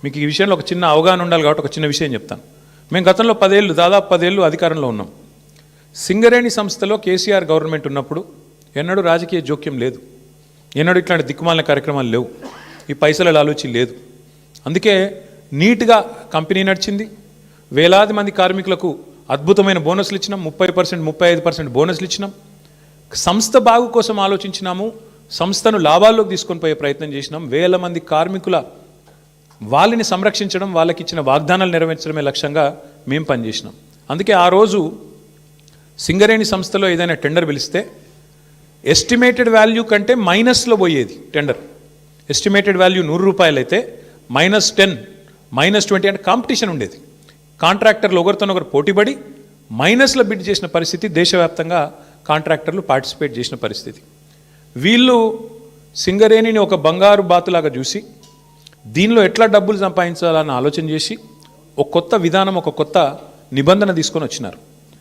మీకు ఈ విషయంలో ఒక చిన్న అవగాహన ఉండాలి కాబట్టి ఒక చిన్న విషయం చెప్తాను. మేము గతంలో దాదాపు 10 ఏళ్ళు అధికారంలో ఉన్నాం. సింగరేణి సంస్థలో కేసీఆర్ గవర్నమెంట్ ఉన్నప్పుడు ఎన్నడూ రాజకీయ జోక్యం లేదు, ఎన్నడూ ఇట్లాంటి దిక్కుమాలిన కార్యక్రమాలు లేవు, ఈ పైసల ఆలోచన లేదు. అందుకే నీట్గా కంపెనీ నడిచింది. వేలాది మంది కార్మికులకు అద్భుతమైన బోనస్లు ఇచ్చినాం, 30%, 35% బోనస్లు ఇచ్చినాం. సంస్థ బాగు కోసం ఆలోచించినాము, సంస్థను లాభాల్లోకి తీసుకొని పోయే ప్రయత్నం చేసినాం. వేల మంది కార్మికుల వాళ్ళని సంరక్షించడం, వాళ్ళకి ఇచ్చిన వాగ్దానాలు నెరవేర్చడమే లక్ష్యంగా మేము పనిచేసినాం. అందుకే ఆ రోజు సింగరేణి సంస్థలో ఏదైనా టెండర్ పిలిస్తే ఎస్టిమేటెడ్ వాల్యూ కంటే మైనస్లో పోయేది టెండర్. ఎస్టిమేటెడ్ వాల్యూ 100 రూపాయలు అయితే -10, -20 అంటే కాంపిటీషన్ ఉండేది. కాంట్రాక్టర్లు ఒకరితోనొకరు పోటీపడి మైనస్లో బిడ్ చేసిన పరిస్థితి, దేశవ్యాప్తంగా కాంట్రాక్టర్లు పార్టిసిపేట్ చేసిన పరిస్థితి. వీళ్ళు సింగరేణిని ఒక బంగారు బాతులాగా చూసి దీనిలో ఎట్లా డబ్బులు సంపాదించాలని ఆలోచన చేసి ఒక కొత్త విధానం, ఒక కొత్త నిబంధన తీసుకొని వచ్చినారు.